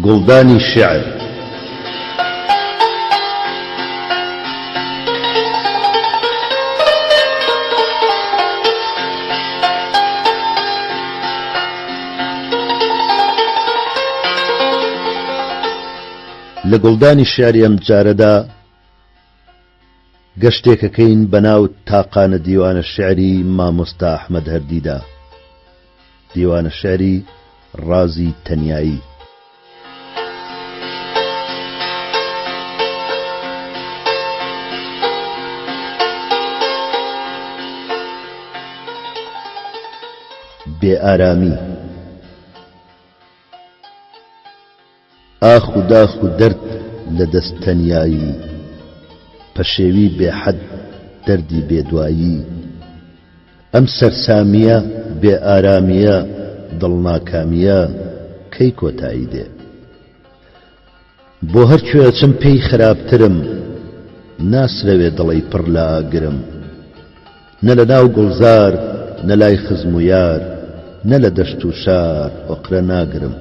گڵدانی شێعر لە گڵدانی شێعری ئەم جارەدا گەشتێکەکەین بەناو تاقانە دیوانە شێعری مامۆستا ئەحمەد هەردیدا، دیوانە شێعری ڕازی تەنیایی. بێئارامی، ئاخ و داخ و دەرد لە دەستەنیایی، پەشێوی بێحەد دەردی بێدوایی، ئەم سەرسامیە بێئارامیە دڵناکامیە کەی کۆتایی دێ؟ بۆ هەر کوێچم پێی خراپترم، ناسرەوێ دڵی پڕ لە ئاگرم، نە لە ناو گوڵزار نە لای خزم و یار، نە لە دەشت و شار وەقرە ناگرم.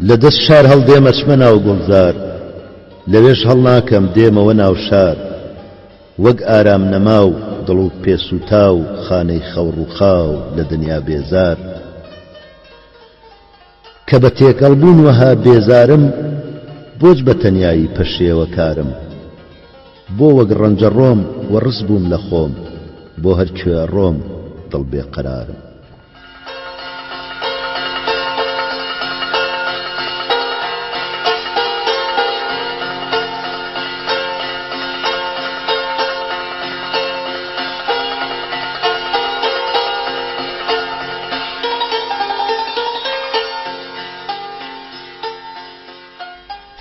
لە دەست شار هەڵدێمە چمە ناو گوڵزار، لەوێش هەڵناکەم دێمەوە ناو شار، وەک ئارام نەما و دڵ و پێسوتا و خانەی خەوڕ و خاو لە دنیا بێزار. کە بە تێکەڵبوون وەها بێزارم، بۆچ بە تەنیایی پەشێوە کارم، بۆ وەک ڕەنجە ڕۆم وەڕس بووم لە خۆم، بۆ هەر کوێ ڕۆم دڵ بێقەرارم.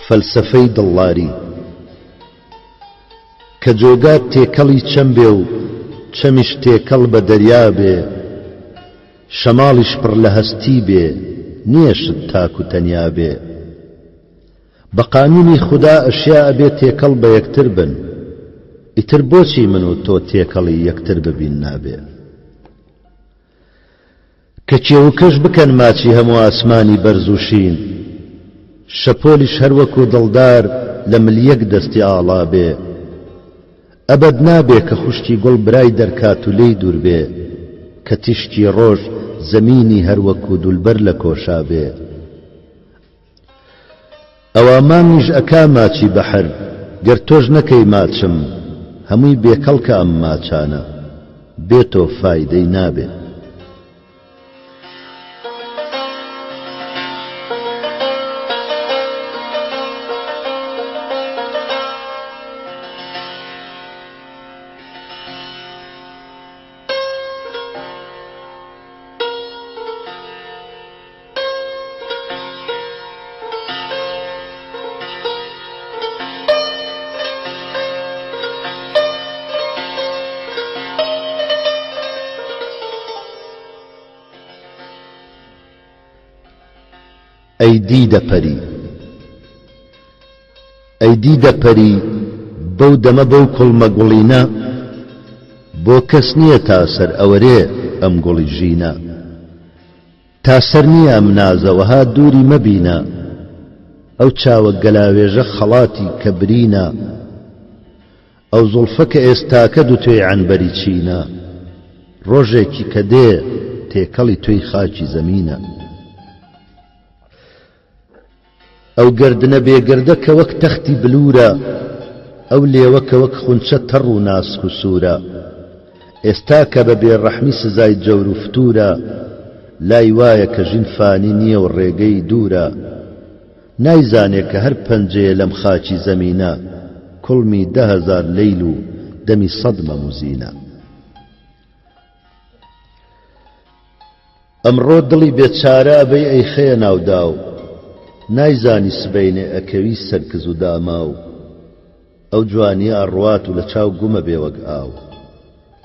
فەلسەفەی دڵداری، کە جۆگات تێکەڵی چەم بێ و چەمیش تێکەڵ بە دەریا بێ، شەماڵیش پڕ لە هەستی بێ، نییە شت تاک و تەنیا بێ. بە قانونی خودا ئەشیا ئەبێ تێکەڵ بە یەکتر بن، ئیتر بۆچی من و تۆ تێکەڵی یەکتر ببین نابێ؟ کە کێوکەش بکەن ماچی هەموو ئاسمانی بەرز و شین، شەپۆلیش هەر وەکو دڵدار لە ملیەک دەستی ئاڵا بێ، ئەبەد نابێ کە خوشتی گوڵ برای دەرکات و لێی دوور بێ، کە تیشتی ڕۆژ زەمینی هەر وەکو دولبەر لە کۆشا بێ. ئەوا مامیش ئەکا ماچی بەحر، گەر تۆش نەکەی ماچم، هەمووی بێکەڵکە ئەم ماچانە، بێتۆ فایدەی نابێ. ئەیدی دەپەری، ئەیدی دەپەری بەو دەمە بەو کوڵمە گوڵینە، بۆ کەس نییە تاسەر ئەوەرێ ئەم گوڵی ژینە. تاسەر نییە ئەم نازەوەها دووری مەبینە، ئەو چاوە گەلاوێژە خەڵاتی کە برینە، ئەو زوڵفە کە ئێستاکە دوتوێی عنبەری چینە، ڕۆژێکی کە دێ تێکەڵی توی خاکی زەمینە. ئەو گردنە بێگردە کە وەک تەختی بلورە، ئەو لێوە کە وەک خونچە تەڕ و ناسک و سوورە، ئێستا کە بە بێڕەحمی سزای جەور و فتورە، لای وایە کە ژین فانی نییە و ڕێگەی دوورە، نایزانێ کە هەر پەنجەیە لەم خاکی زەمینە، کوڵمی 10,000 لەیل و دەمی 100 مەموزینە. ئەمڕۆ دڵی بێچارە ئەبەی ئەیخەیە ناوداو، نایزانی سبەینێ ئەکەوی سەرکز و داماو، ئەو جوانی ئەڕوات و لە چاو گومە بێ وەک ئاو،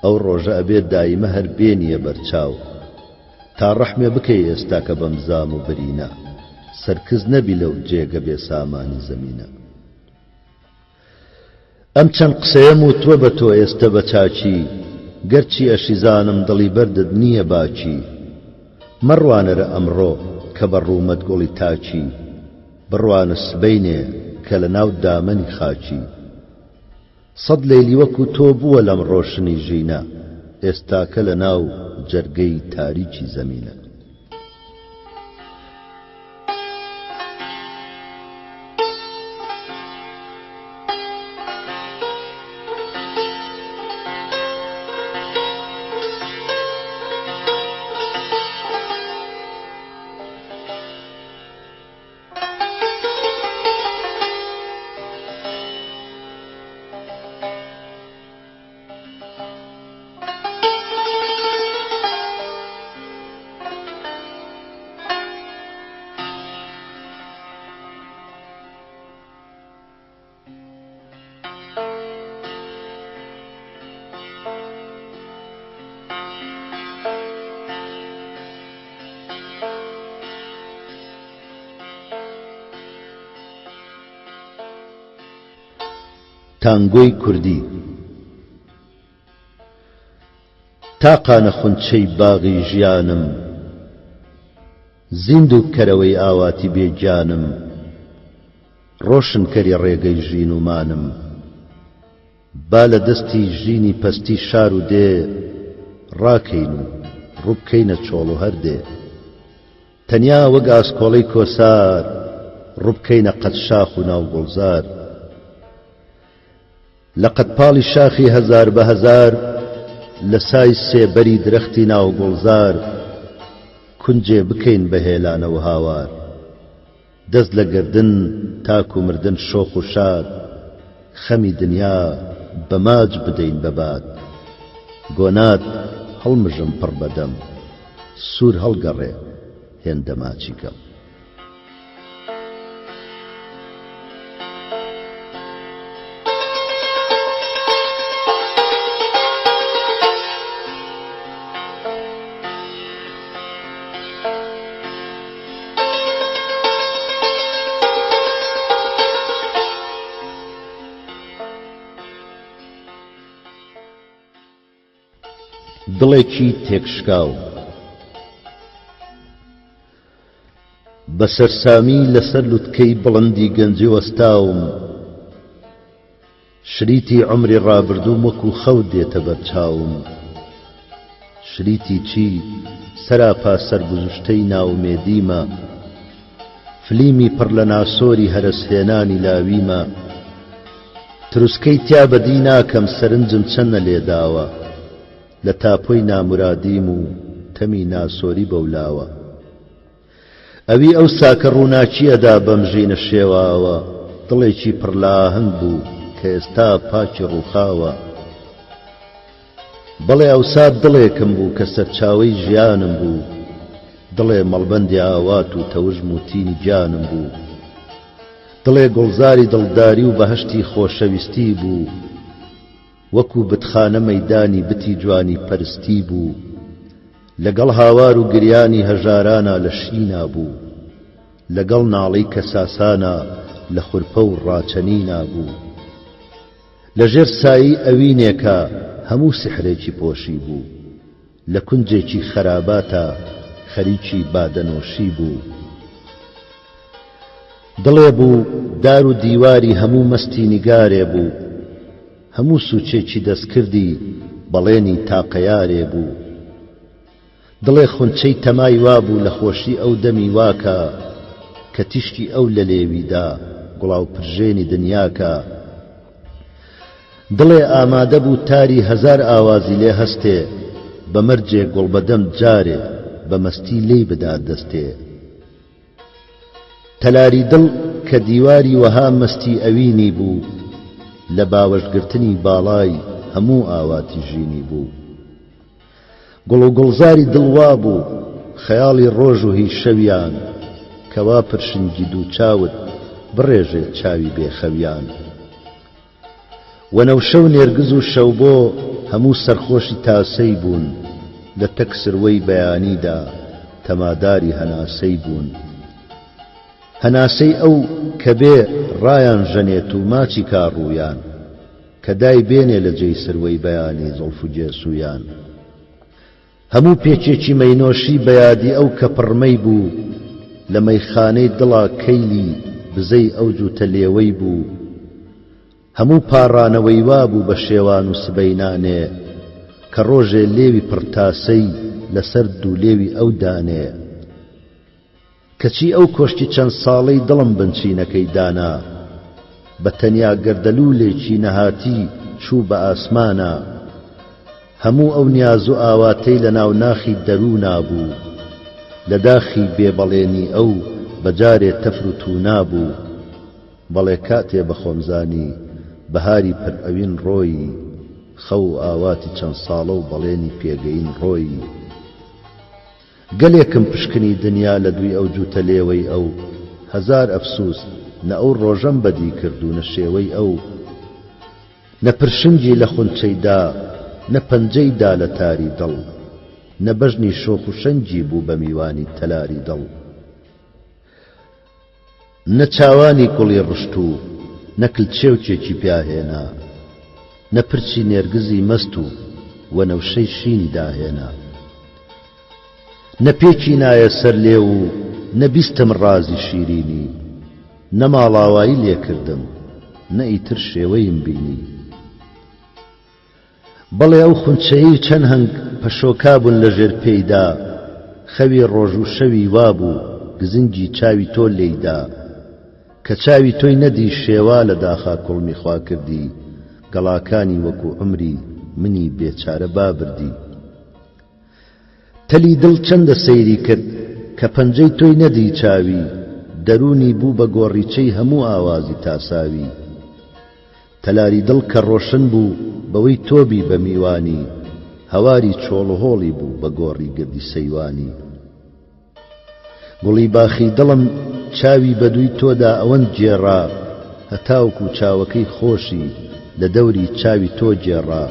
ئەو ڕۆژە ئەبێت دایمە هەر بێنیە بەرچاو، تا ڕەحمێ بکەی ئێستا کە بەم زام و برینە، سەرکز نەبی لەو جێگە بێ سامانی زەمینە. ئەم چەند قسەیەم وتووە بە تۆ ئێستا بە چاچی، گەرچی ئەشیزانم دڵی بەردت نییە باکی، مەڕوانەرە ئەمڕۆ کە بەڕوومەت گوڵی تاچی بڕوانە سبەینێ کە لە ناو دامەنی خاچی سەد لەیلی وەکو تۆ بووە لەم ڕۆشنی ژینە ئێستاکە لە ناو جەرگەی تاریکی زەمینە تانگۆی کوردی تاقانە خونچەی باغی ژیانم زیند و کەرەوەی ئاواتی بێجانم ڕۆشن کەری ڕێگەی ژین و مانم با لە دەستی ژینی پەستی شار و دێ ڕاکەین و ڕووبکەینە چۆڵ و هەردێ تەنیا وەک ئاسکۆڵەی کۆسار ڕووبکەینە قەت شاخ و ناو گوڵزار لقد پاڵی شاخی هەزار بە هەزار لە سای سێبەری درەختی ناو گوڵزار کونجێ بکەین بە هێلانەوە هاوار دەست لە گردن تاک و مردن شۆخ و شاد خەمی دنیا بە ماج بدەین بەبات گۆنات هەڵمژم پڕ بەدەم سوور هەڵگەڕێ هێندە ماچی کەم دڵێکی تێکشکاو بە سەرسامی لەسەر لوتکەی بڵندی گەنجی وەستاوم شریتی عمری ڕابردووم وەکو خەوت دێتە بەرچاوم شریتی چی سەراپا سەرگوزشتەی ناومێدیمە فلیمی پڕ لە ناسۆری هەرسهێنانی لاویمە تروسکەی تیا بەدی ناکەم سەرنجم چەنە لێداوە لە تاپۆی نامورادیم و تەمی ناسۆری بەولاوە ئەوی ئەو ساکە ڕووناچیەدا بەم ژینە شێواوە دڵێکی پڕلاهنگ بوو کە ئێستا پاکی ڕووخاوە بەڵێ ئەوسات دڵێکم بوو کە سەرچاوەی ژیانم بوو دڵێ مەڵبەندی ئاوات و تەوژم و تینی گیانم بوو دڵێ گوڵزاری دڵداری و بەهەشتی خۆشەویستی بوو وەکو بتخانە مەیدانی بتی جوانی پەرستی بوو لەگەڵ هاوار و گریانی هەژارانە لە شینا بوو لەگەڵ ناڵەی کەساسانە لە خورپە و ڕاچەنینا بوو لەژێر سایی ئەوینێکە هەموو سحرێکی پۆشی بوو لە کونجێکی خەراباتە خەریکی بادەنۆشی بوو دڵێ بوو دار و دیواری هەموو مەستی نیگارێ بوو هەموو سوچێکی دەستکردی بەڵێنی تاقەیارێ بوو دڵێ خونچەی تەمای وابوو لە خۆشی ئەو دەمی واکە کە تیشکی ئەو لە لێویدا گوڵاو پرژێنی دنیاکە دڵێ ئامادە بوو تاری هەزار ئاوازی لێ هەستێ بە مەرجێ گوڵبەدەم جارێ بە مەستی لێی بدات دەستێ تەلاری دڵ کە دیواری وەها مەستی ئەوینی بوو لە باوەشگرتنی باڵای هەموو ئاواتی ژینی بوو گوڵ و گوڵزاری دڵوا بوو خەیاڵی ڕۆژ و هی شەویان کەوا پرشنگی دوو چاوت بڕێژێت چاوی بێخەویان وەنەوشە و نێرگز و شەوبۆ هەموو سەرخۆشی تاسەی بوون لە تەک سروەی بەیانیدا تەماداری هەناسەی بوون هەناسەی ئەو کە بێ ڕایان ژەنێت و ماچی کاڕوویان کە دای بێنێ لە جێی سروەی بەیانی زەڵف و جێسویان هەموو پێچێکی مەینۆشی بەیادی ئەو کە پڕمەی بوو لە مەیخانەی دڵا کەیلی بزەی ئەوج و تەلێوەی بوو هەموو پاڕانەوەی وابوو بە شێوان و سبەینانێ کە ڕۆژێ لێوی پڕتاسەی لەسەر دوو لێوی ئەو دانێ کەچی ئەو کۆشتی چەند ساڵەی دڵم بنچینەکەی دانا بە تەنیا گەردەلوولێکی نەهاتی چوو بە ئاسمانە هەموو ئەو نیاز و ئاواتەی لە ناو ناخی دەروونا بوو لە داخی بێبەڵێنی ئەو بەجارێ تەفر و توونا بوو بەڵێ کاتێ بە خۆمزانی بەهاری پڕ ئەوین ڕۆی خەو ئاواتی چەند ساڵە و بەڵێنی پێگەین ڕۆی گەلێکم پشکنی دنیا لە دوی ئەو جوتە لێوەی ئەو هەزار ئەفسوس نە ئەو ڕۆژەم بەدی کرد و نە شێوەی ئەو نە پرشنگی لە خونچەیدا نە پەنجەیدا لە تاری دڵ نە بەژنی شۆخ و شەنجی بوو بە میوانی تەلاری دڵ نە چاوانی کوڵی ڕشت و نە کلچێوچێکی پیاهێنا نە پرچی نێرگزی مەست و وەنەوشەی شینی داهێنا نە پێکی نایە سەر لێ و نەبیستم ڕازی شیرینی نە ماڵاوایی لێ کردم نە ئیتر شێوەیم بینی بەڵێ ئەو خونچەیی چەند هەنگ پەشۆکابوون لە ژێر پێیدا خەوی ڕۆژ و شەوی وابوو گزنگی چاوی تۆ لێیدا کە چاوی تۆی نەدی شێوا لە داخا کوڵمی خوا کردی گەڵاکانی وەکو عمری منی بێچارە بابردی تەلی دڵ چەندە سەیری کرد کە پەنجەی تۆی نەدی چاوی دەرونی بوو بە گۆڕیچەی هەموو ئاوازی تاساوی تەلاری دڵ کە ڕۆشن بوو بەوەی تۆبی بە میوانی هەواری چۆڵهۆڵی بوو بە گۆڕی گردی سەیوانی گوڵی باخی دڵم چاوی بەدووی تۆدا ئەوەند جێڕا هەتاوکو چاوەکەی خۆشی لە دەوری چاوی تۆ جێڕا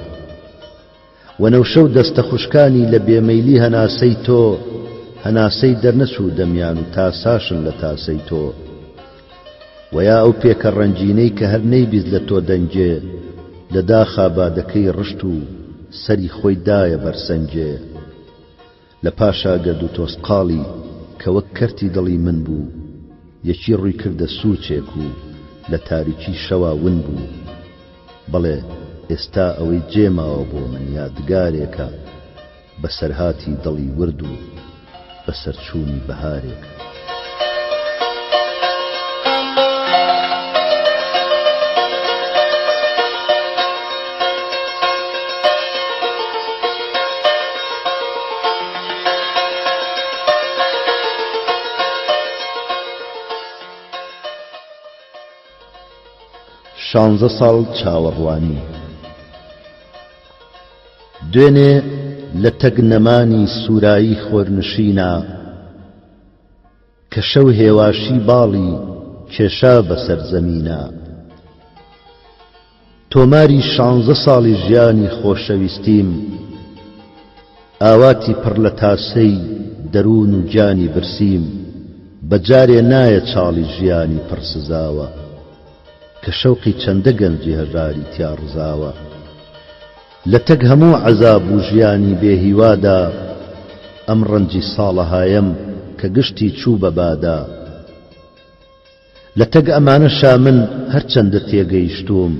وەنەوشە و دەستە خوشکانی لە بێمەیلی هەناسەی تۆ هەناسەی دەرنەچوو دەمیان و تاساشن لە تاسەی تۆ ویا ئەو پێکە ڕەنجینەی کە هەر نەیبیست لە تۆ دەنجێ لە داخا بادەکەی ڕشت و سەری خۆی دایە بەرسەنجێ لە پاشا گەرد و تۆسقاڵی کە وەک کەرتی دڵی من بوو یەکی ڕووی کردە سووچێک و لە تاریکی شەوا ون بوو بەڵێ ئێستا ئەوەی جێماوە بۆ من یادگارێکە بەسەرهاتی دڵی ورد و بەسەرچوونی بەهارێک شانزە ساڵ چاوەڕوانی دوێنێ لە تەگنەمانی سوورایی خۆرنشینە کە شەو هێواشی باڵی کێشا بەسەر زەمینە تۆماری شانزە ساڵی ژیانی خۆشەویستیم ئاواتی پڕ لە تاسەی دەروون و گیانی برسیم بەجارێ نایە چاڵی ژیانی پڕسزاوە کە شەوقی چەندە گەنجی هەژاری تیا ڕزاوە لە تەک هەموو عەزاب و ژیانی بێهیوادا ئەم ڕەنجی ساڵە هایم کە گشتی چوو بە بادا لە تەک ئەمانەشا من هەرچەندە تێگەیشتوم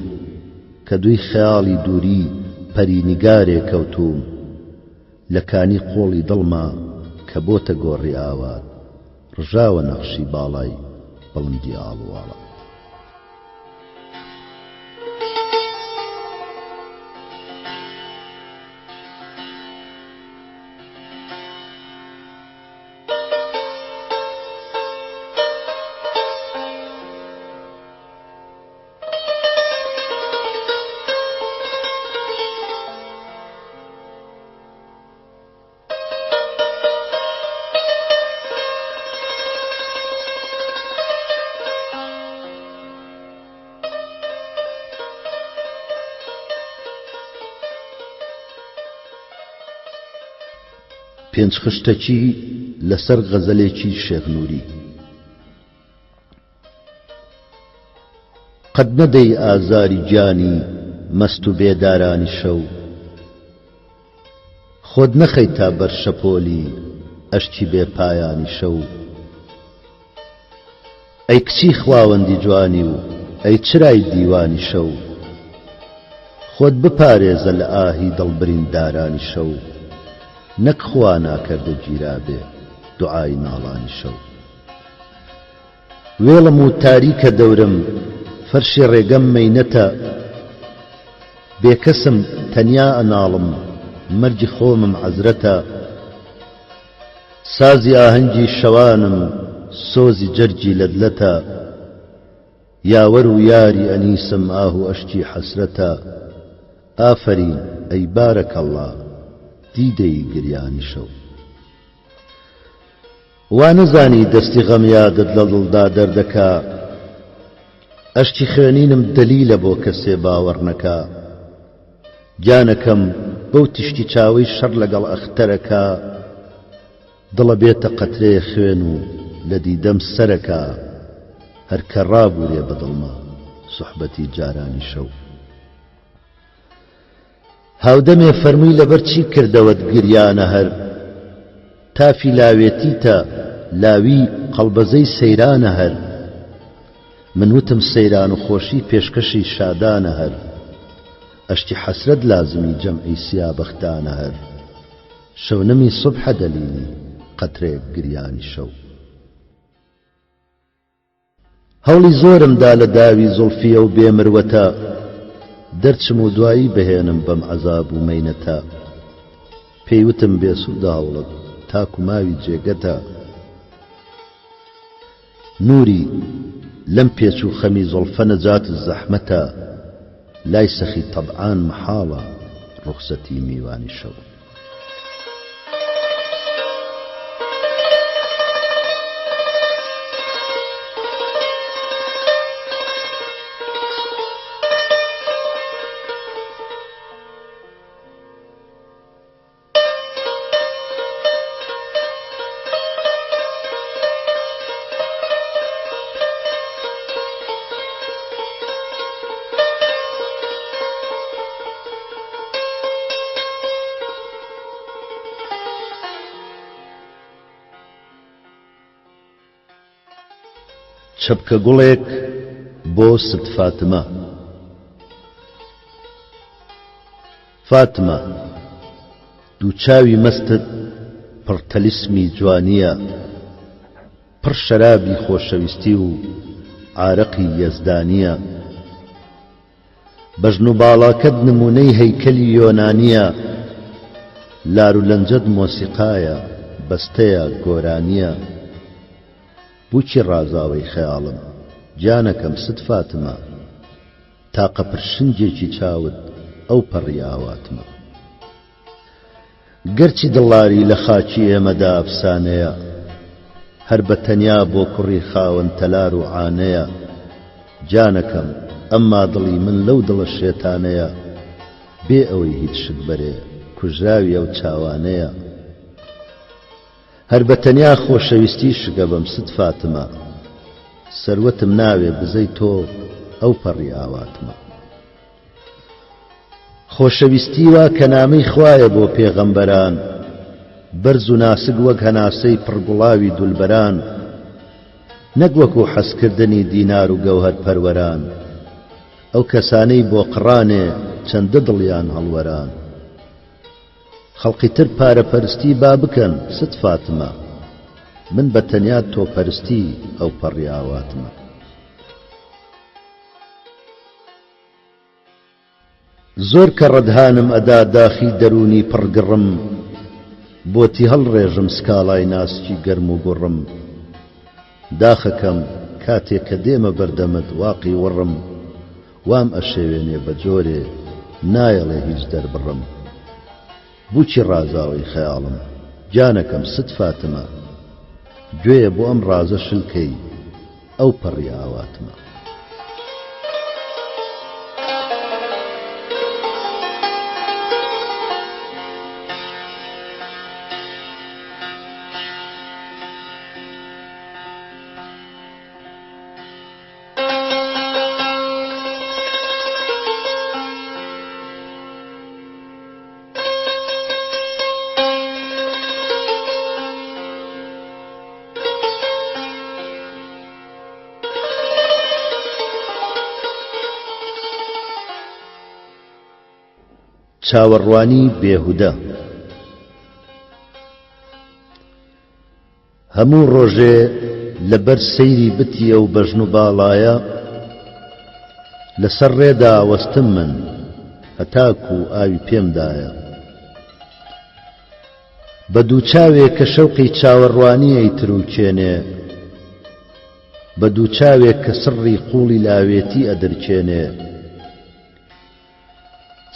کە دوی خەیاڵی دووری پەرینیگارێ کەوتوم لە کانی قۆڵی دڵما کە بۆتە گۆڕی ئاوات ڕژاوە نەخشی باڵای بڵندی ئاڵواڵە پێنج خشتەکی لەسەر غەزەلێکی شێخ نووری قەت نەدەی ئازاری گیانی مەست و بێدارانی شەو خۆت نەخەی تا بەر شەپۆلی ئەشتی بێ پایانی شەو ئەی کچی خواوەندی جوانی و ئەی چرای دیوانی شەو خۆت بپارێزە لە ئاهی دڵبرین دارانی شەو نەک خوا ناکەردە گیرابێ دوعای ناڵانی شەو وێڵم و تاریکە دەورم فەرشی ڕێگەم مەینەتە بێکەسم تەنیا ئەناڵم مەرجی خۆمم عەزرەتە سازی ئاهەنگی شەوانم سۆزی جەرگی لەدلەتە یاوەر و یاری ئەنیسم ئاه و ئەشتی حەسرەتە ئافەرین ئەی بارەکەڵڵا دیدەی گریانی شەو وا نەزانی دەستی غەم یادت لە دڵدا دەردەکا ئەشتی خوێنینم دەلیلە بۆ کەسێ باوەڕ نەکا گیانەکەم بەو تشتی چاوەی شەڕ لەگەڵ ئەختەرەکە دڵە بێتە قەترەیە خوێن و لە دیدەم سەرەکە هەرکە ڕابوورێ بەدڵما سوحبەتی جارانی شەو هاودەمێ فەرمووی لەبەر چی کردەوەت گریانە هەر تافی لاوێتیتە لاوی قەڵبەزەی سەیرانە هەر من وتم سەیران و خۆشی پێشکەشی شادانە هەر ئەشتی حەسرەت لازمی جەمعی سیابەختانە هەر شەونەمی سوبحە دەلیلی قەترێک گریانی شەو هەوڵی زۆرمدا لە داوی زوڵفیە و بێمروەتە دەرچم و دوایی بهێنم بەم عەزاب و مەینەتە پێیوتم بێسوودە هەوڵت تاکو ماوی جێگەتە نووری لەم پێچ و خەمی زوڵفە نەجات زەحمەتە لای سەخی تەبعان مەحاڵە ڕوخسەتی میوانی شەو چەپکە گوڵێک بۆ ست فاتمە فاتمە دووچاوی مەستت پڕ تەلیسمی جوانیە پڕ شەرابی خۆشەویستی و عارەقی یەزدانیە بەژن و باڵاکەت نمونەی هەیکەلی یۆنانیە لار و لەنجەت مۆسیقایە بەستەیە گۆرانیە بوچی ڕازاوەی خەیاڵم گیانەکەم ست فاتمە تاقە پرشنجێکی چاوت ئەو پەڕی ئاواتمە گەرچی دڵاری لە خاچی ئێمەدا ئەفسانەیە هەر بە تەنیا بۆ کوڕی خاوەن تەلار و عانەیە گیانەکەم ئەمما دڵی من لەو دڵە شێتانەیە بێ ئەوەی هیچ شت بەرێ کوژراوی ئەو چاوانەیە هەر بە تەنیا خۆشەویستی شگە بەم ست فاتمە سەروەتم ناوێ بزەی تۆ ئەو پەڕی ئاواتمە خۆشەویستی وا کە نامەی خوایە بۆ پێغەمبەران بەرز و ناسک وەک هەناسەی پڕگوڵاوی دولبەران نەک وەکو حەزکردنی دینار و گەوهەر پەروەران ئەو کەسانەی بۆ قڕانێ چەندە دڵیان هەڵوەران خەڵقی تر پارەپەرستی با بکەن ست فاتمە من بە تەنیا تۆپەرستی ئەو پەڕی ئاواتمە زۆر کە ڕەدهانم ئەدا داخی دەرونی پڕگڕم بۆتی هەڵڕێژم سکاڵای ناسکی گەرم و گوڕم داخەکەم کاتێک کە دێمە بەردەمت واقی وڕم وام ئەشێوێنێ بە جۆرێ نایەڵێ هیچ دەربڕم بوچی ڕازاوەی خەیاڵم گیانەکەم ست فاتمە گوێیە بۆ ئەم ڕازە شلکەی ئەو پەڕی ئاواتمە چاوەڕوانی بێهودە. هەموو ڕۆژێ لەبەر سەیری بتیە و بەژن و باڵایە لەسەر ڕێدا وەستم من هەتاکو ئاوی پێمدایە. بە دووچاوێک کە شەوقی چاوەڕوانی ئەیتروکێنێ، بە دووچاوێک کە سڕی قوڵی لاوێتی ئەدرکێنێ.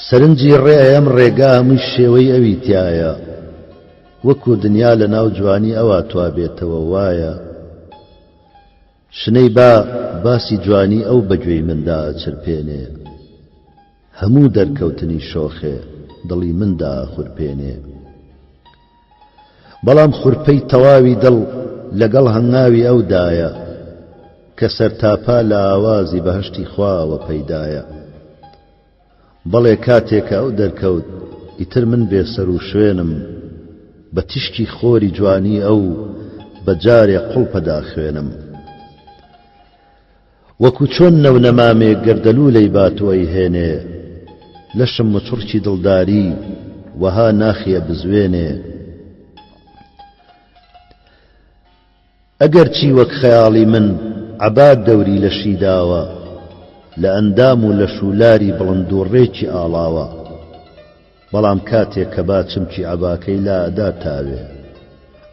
سەرنجی ڕێ ئەم ڕێگا هەمووی شێوەی ئەوی تایە، وەکو دنیا لە ناو جوانی ئەوە توا بێتەوە وایە. شنەی باسی جوانی ئەو بەگوێی مندا چرپێنێ، هەموو دەرکەوتنی شۆخێ دڵی مندا خورپێنێ. بەڵام خورپەی تەواوی دڵ لەگەڵ هەنگاوی ئەودایە کە سەرتاپا لە ئاوازی بەهشتی خواوە پەیدایە. بەڵێ کاتێکە ئەو دەرکەوت ئیتر من بێسەر و شوێنم، بە تیشکی خۆری جوانی ئەو بەجارێ قوڵپەدا خوێنم. وەکو چۆن نەونەمامێک گەردەلوولەی باتوەی هێنێ، لەشم و چڕکی دڵداری وەها ناخیە بزوێنێ. ئەگەر چی وەک خەیاڵی من عەباد دەوری لەشی داوە، لە ئەندام و لە شولاری بڵند و ڕێکی ئاڵاوە. بەڵام کاتێک کە با چمکی عەباکەی لا ئەدا تاوێ،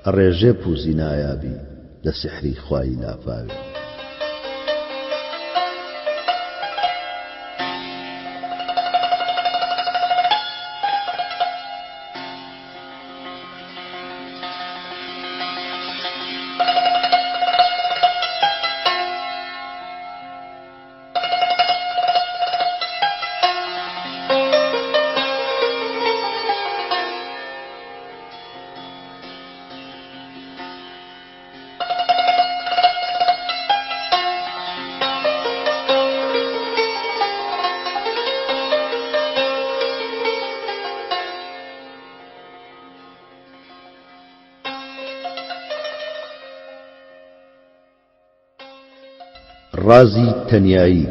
ئەڕێژێ پوزی نایابی لە سحری خوای لافاوێ. ڕازی تەنیایی.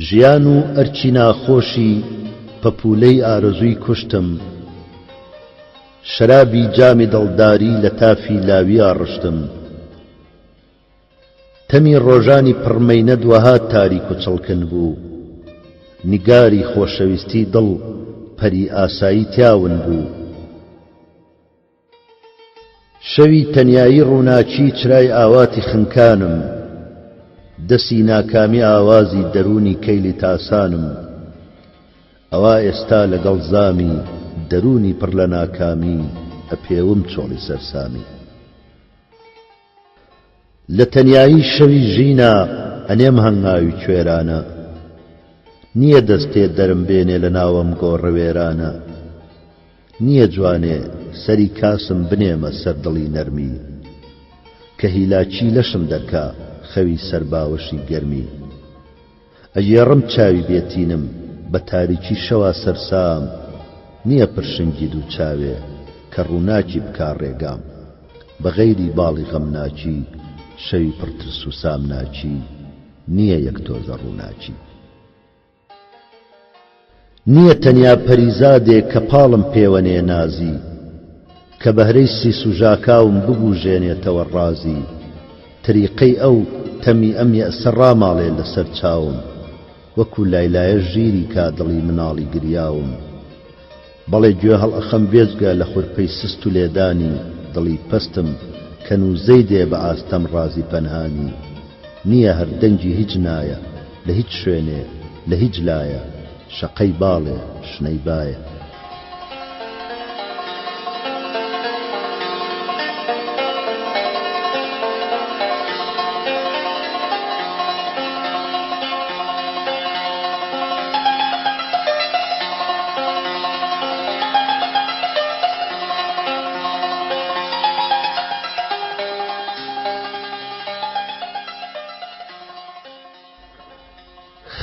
ژیان و ئەرکی ناخۆشی پەپولەی ئارەزووی کوشتم، شەرابی جامی دڵداری لە تافی لاویا ڕشتم. تەمی ڕۆژانی پڕمەینەت وەها تاریک و چڵکن بوو، نیگاری خۆشەویستی دڵ پەری ئاسایی تیاون بوو. شەوی تەنیایی ڕووناچی چرای ئاواتی خنکانم، دەسی ناکامی ئاوازی دەرونی کەیلی تاسانم. ئەوا ئێستا لەگەڵ زامی دەرونی پڕ لە ناکامی ئەپێوم چۆڵی سەرسامی. لە تەنیایی شەوی ژینە ئەنێم هەنگاوی کوێرانە، نییە دەستێ دەرم بێنێ لە ناوەم گۆڕەوێرانە. نییە جوانێ سەری کاسم بنێمە سەر دڵی نەرمی، کە هیلاچی لەشم دەکا خەوی سەرباوەشی گەرمی. ئەژێڕم چاوی بێتینم بە تاریکی شەوا سەرسام، نییە پرشنگی دوو چاوێ کە ڕووناکی بکا ڕێگام. بە غەیری باڵی غەم ناچی شەوی پڕترس و سام ناچی، نییە یەک تۆزە ڕووناچی. نییە تەنیا پەریزادێک کە پاڵم پێوەنێ نازی، کە بەهرەی سیس و ژاکاوم ببوژێنێتەوە ڕازی. تریقەی ئەو تەمی ئەم یەئسە ڕاماڵێ لەسەر چاوم، وەکو لایلایە ژیری کا دڵی مناڵی گریاوم. بەڵێ گوێ هەڵ ئەخەم بێجگە لە خورپەی سست و لێدانی دڵی پەستم، کە نووزەی دێ بە ئاستەم ڕازی پەنهانی. نییە هەردەنگی هیچ نایە لە هیچ شوێنێ لە هیچ لایە، شەقەی باڵێ شنەی بایە.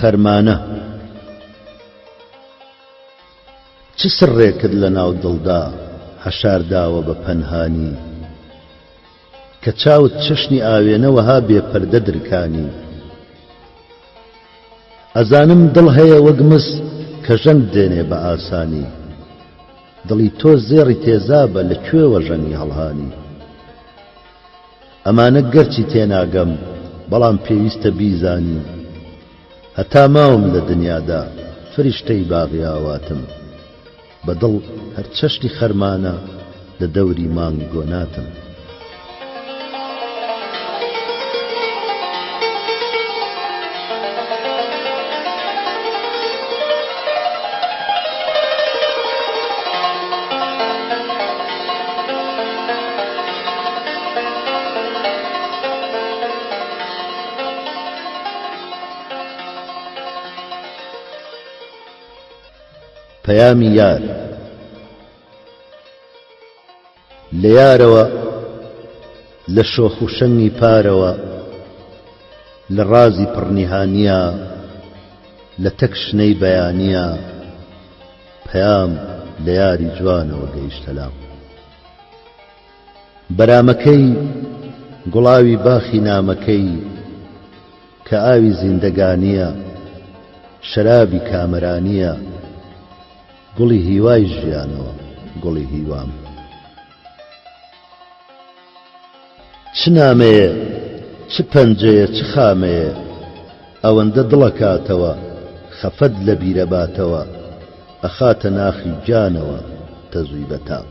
خەرمانە. چ سڕێکت لە ناو دڵدا هەشارداوە بە پەنهانی، کە چاوت چشنی ئاوێنەوەها بێپەردە درکانی. ئەزانم دڵ هەیە وەک مس کە ژەنگ دێنێ بە ئاسانی دڵی تۆ زێڕی تێزابە لەکوێوە ژەنگی هەڵهانی ئەمانە گەرچی تێناگەم بەڵام پێویستە بیزانی هەتا ماوم لە دنیادا فریشتەی باغی ئاواتم بەدڵ هەر چەشتی خەرمانە لە دەوری مانگی گۆناتم پەیامی یار لە یارەوە لە شۆخ و شەنگی پارەوە لە ڕازی پڕنیهانیە لە تەکشنەی بەیانیە پەیام لە یاری جوانەوە گەیشتە لام بەرامەکەی گوڵاوی باخی نامەکەی کە ئاوی زیندەگانیە شەرابی کامەرانیە گوڵی هیوای ژیانەوە گوڵی هیوام چ نامەیە چ پەنجەیە چ خامەیە ئەوەندە دڵەکاتەوە خەفەت لە بیرە باتەوە ئەخاتە ناخی جانەوە تەزووی بەتام